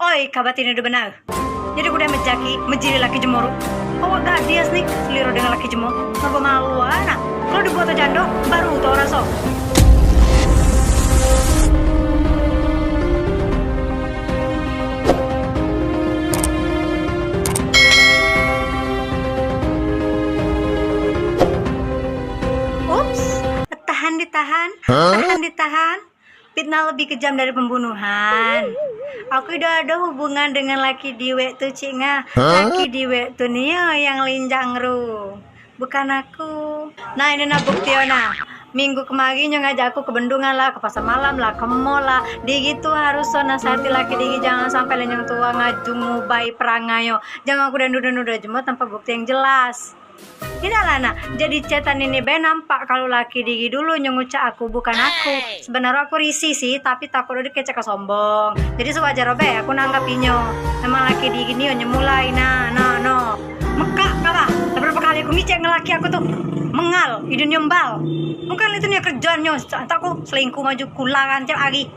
Oi, kabat ini udah benar. Jadi udah menjaki, menjadi laki jemur. Awak gadias nih, seliro dengan laki jemur. Apa malu anak? Kalau dibuat jando, baru tau rasa. Ups, tahan ditahan. Fitnah lebih kejam dari pembunuhan. Aku udah ada hubungan dengan laki diwe tuh Cinga. Laki diwe tuh nih yang linjang ru. Bukan aku. Nah ini nah bukti nah. Minggu kemarin yang ngajak aku ke bendungan lah, ke pasar malam lah, ke mall lah. Di gitu harus nasihati laki digi jangan sampai lenyang tua ngajungu bayi perangayo. Jangan aku dan nuda jemut tanpa bukti yang jelas. Ini Lana, jadi cetan ini be nampak kalau laki digi dulu nyunguca aku bukan aku. Sebenarnya aku risih sih, tapi takut udah kecek sombong. Jadi sewajar be aku nanggapinyo. Memang laki digi nih nyemulai no. Mekak kala, beberapa kali aku ngicek ngelaki aku tuh mengal, hidung nyembal. Mungkin itu nih kerjaannya, aku selingkuh maju kulangan tiap hari.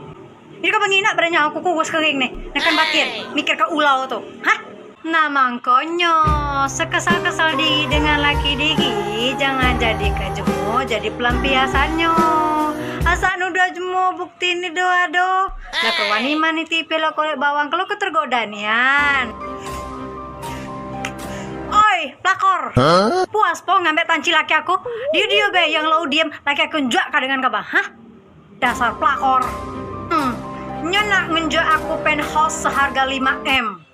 Ini kau pengina beranya aku kukus kering nih, nekan batin, mikir ke ulau tuh, hah? Nah mangkonyo, sekesal-kesal di dengan laki digi, jangan jadi kejemu, jadi pelampiasannya. Asa nuda jemu bukti ini doa do. Lah kewani mani tipe lo kolek bawang kalau ketergoda nian. Oi, pelakor. Puas po ngambil tanci laki aku. Dia be yang lo diem laki aku njak dengan kabah, hah? Dasar pelakor. Nyona ngenjak aku penthouse seharga 5M.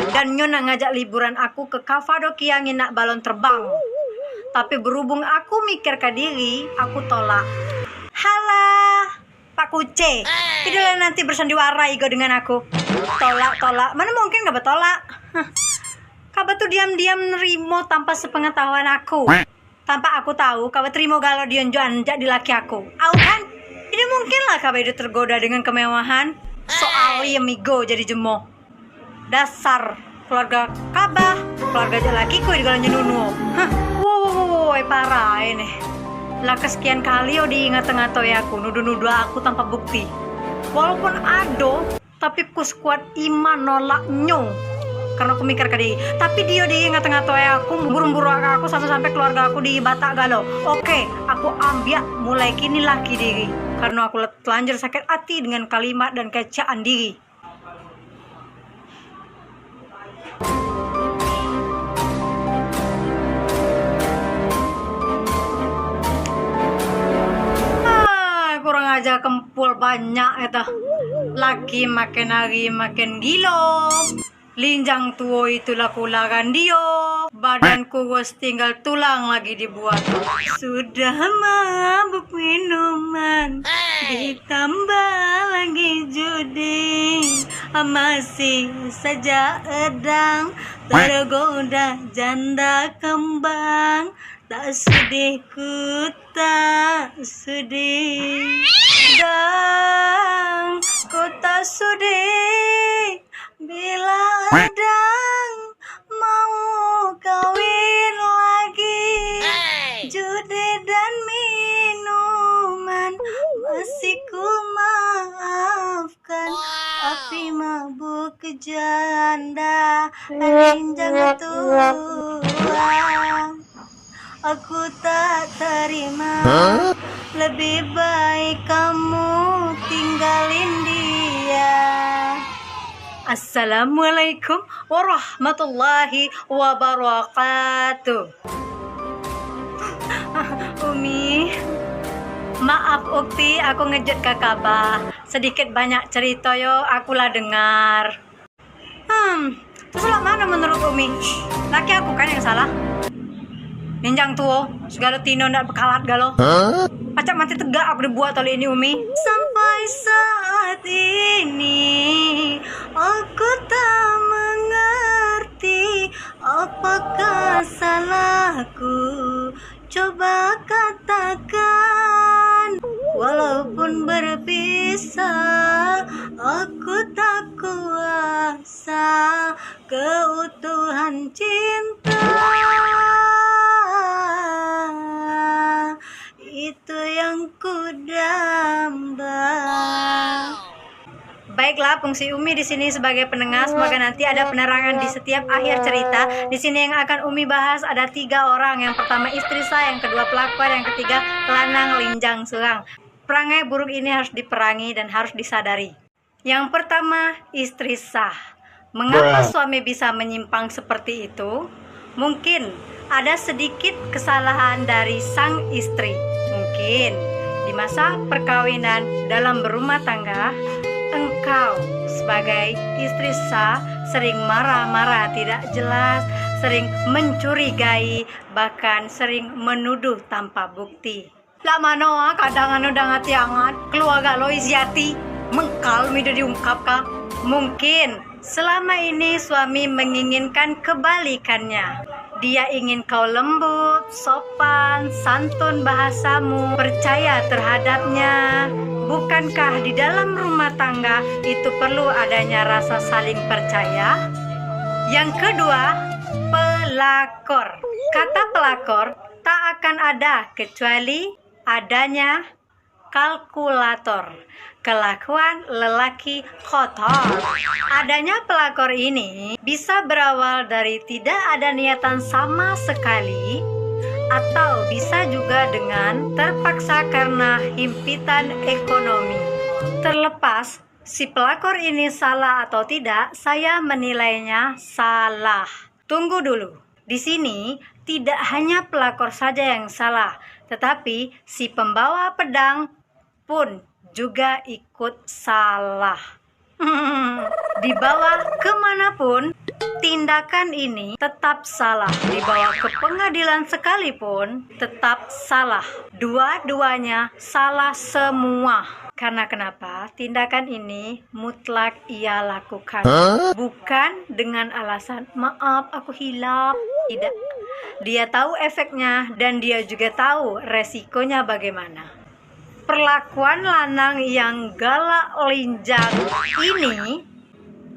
Dan Nyona ngajak liburan aku ke Kapadokia nginak balon terbang. Tapi berhubung aku mikir ke diri, aku tolak. Halah, Pak Kuce, tidaklah nanti bersandiwara igo dengan aku. Tolak, mana mungkin gak bertolak. Kabar tuh diam-diam nerimo tanpa sepengetahuan aku. Tanpa aku tahu, kabar terima galau dia anjak di laki aku. Au kan? Ini mungkin lah kabar itu tergoda dengan kemewahan. Soalnya migo jadi jemo. Dasar keluarga kabah, keluarga jalakiku di galanya nunu. Wow, parah ini. Lah kesekian kali diingat-ingat ya aku nuduh-nuduh aku tanpa bukti. Walaupun ado, tapi ku sekuat iman nolaknya. Karena aku mikir ke dia, tapi dia diingat-ingat ya aku buru-buru aku sampai keluarga aku di Batak galau. Oke, aku ambil mulai kini laki diri. Karena aku telanjur sakit hati dengan kalimat dan kecaan diri. Kurang aja kempul banyak eta. Lagi makin hari makin gilo. Linjang tuo itu laku-lakan dia. Badanku wes tinggal tulang lagi dibuat. Sudah mabuk minuman. Ditambah lagi judi. Masih saja edang. Tergoda janda kembang. Tak sedih ku tak sedih dan ku tak sedih bila adang mau kawin lagi. Judi dan minuman masih ku maafkan. Api mabuk janda linjang tua. Aku tak terima. Lebih baik kamu tinggalin dia. Assalamualaikum warahmatullahi wabarakatuh. Umi, maaf Ukti, aku ngejut ke Kabah. Sedikit banyak cerita yo, akulah dengar. Terus mana menurut Umi? Laki aku kan yang salah? Ninjang tuo, segala tino ndak bekalat galo. Pacak mati tegak aku dibuat oleh ini Umi. Sampai saat ini aku tak mengerti apakah salahku. Coba katakan, walaupun berpisah, aku tak kuasa keutuhan cinta. Itu yang ku damba. Baiklah fungsi Umi di sini sebagai penengah. Semoga nanti ada penerangan di setiap akhir cerita. Di sini yang akan Umi bahas ada 3 orang. Yang pertama istri sah, yang kedua pelakor, yang ketiga lanang linjang surang. Perangai buruk ini harus diperangi dan harus disadari. Yang pertama, istri sah. Mengapa suami bisa menyimpang seperti itu? Mungkin ada sedikit kesalahan dari sang istri. Mungkin di masa perkawinan dalam berumah tangga, engkau sebagai istri sah sering marah-marah tidak jelas, sering mencurigai, bahkan sering menuduh tanpa bukti. Lah mano kadang anu udah ngati angat keluarga lo isiati mengkal mida diungkapkan. Mungkin selama ini suami menginginkan kebalikannya. Dia ingin kau lembut, sopan, santun bahasamu, percaya terhadapnya. Bukankah di dalam rumah tangga itu perlu adanya rasa saling percaya? Yang kedua, pelakor. Kata pelakor tak akan ada kecuali adanya kalkulator. Kelakuan lelaki kotor. Adanya pelakor ini bisa berawal dari tidak ada niatan sama sekali, atau bisa juga dengan terpaksa karena himpitan ekonomi. Terlepas si pelakor ini salah atau tidak, saya menilainya salah. Tunggu dulu. Di sini tidak hanya pelakor saja yang salah, tetapi si pembawa pedang pun juga ikut salah. Dibawa kemanapun, tindakan ini tetap salah. Dibawa ke pengadilan sekalipun, tetap salah. Dua-duanya salah semua. Karena kenapa? Tindakan ini mutlak ia lakukan. Bukan dengan alasan, maaf aku hilaf. Tidak. Dia tahu efeknya dan dia juga tahu resikonya bagaimana. Perlakuan lanang yang galak linjang ini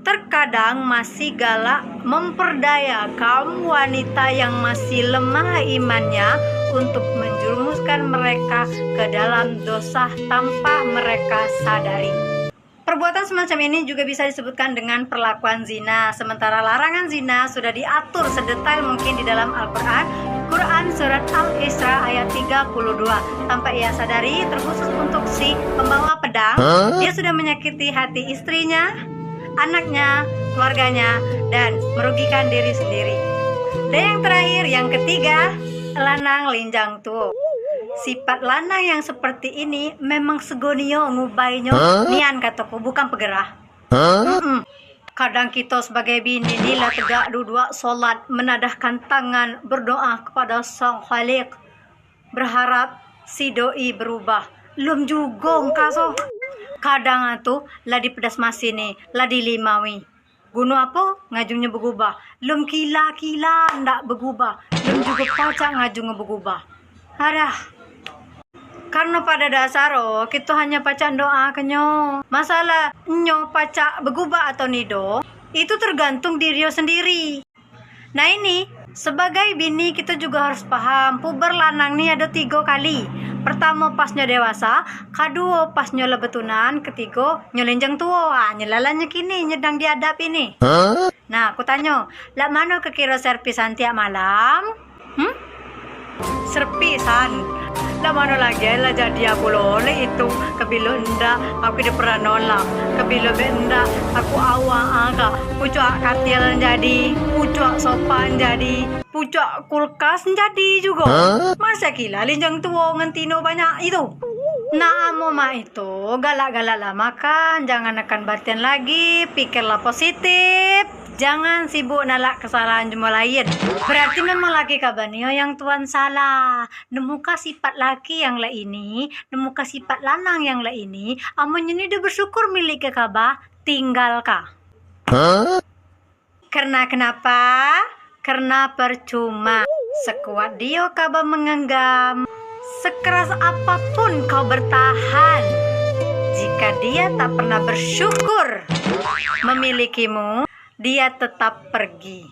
terkadang masih galak memperdaya kaum wanita yang masih lemah imannya untuk menjerumuskan mereka ke dalam dosa tanpa mereka sadari. Perbuatan semacam ini juga bisa disebutkan dengan perlakuan zina. Sementara larangan zina sudah diatur sedetail mungkin di dalam Al-Quran. Quran Surat Al-Isra ayat 32. Tanpa ia sadari, terkhusus untuk si pembawa pedang, dia sudah menyakiti hati istrinya, anaknya, keluarganya, dan merugikan diri sendiri. Dan yang terakhir, yang ketiga, lanang linjang tuh. Sifat lanang yang seperti ini memang segonio ngubainyo nian kataku, bukan pegerah. Kadang kita sebagai bini nila tegak duduk solat, menadahkan tangan berdoa kepada Sang Khalik, berharap si doi berubah. Lum juga kaso. Kadang tu lah di pedas masini, lah di limawi. Gunu apa? Ngajunya berubah. Lum kila-kila ndak berubah. Lum juga pacak ngajungnya berubah. Adah. Karena pada dasar kita hanya pacak doa kenyo. Masalah nyo pacak begubah atau nido itu tergantung diri sendiri. Nah ini sebagai bini kita juga harus paham puber lanang nih ada 3 kali. Pertama pasnya dewasa, kedua pasnya lebetunan, ketiga nyolenjang tua. Nyelalanya kini nyedang diadap ini. Nah aku tanya, lah mana kekira servisan tiap malam? Servisan. Lah mana lagi lah jadi aku loleh itu. Kabilo ndak aku di pernah nolak. Kabilo benda aku awak aga. Pucuk katil jadi, pucuk sopan jadi, pucuk kulkas jadi juga. Masa gila linjang tua ngentino banyak itu. Nah mama itu galak-galak lah makan. Jangan akan batian lagi. Pikirlah positif. Jangan sibuk nalak kesalahan jumlah lain. Berarti memang laki kabanio yang tuan salah. Nemuka sifat laki yang lah ini, nemuka sifat lanang yang lah ini. Amunnya ini udah bersyukur milik ke kabah, tinggal kah? Karena kenapa? Karena percuma. Sekuat dia kabah mengenggam, sekeras apapun kau bertahan, jika dia tak pernah bersyukur memilikimu, dia tetap pergi.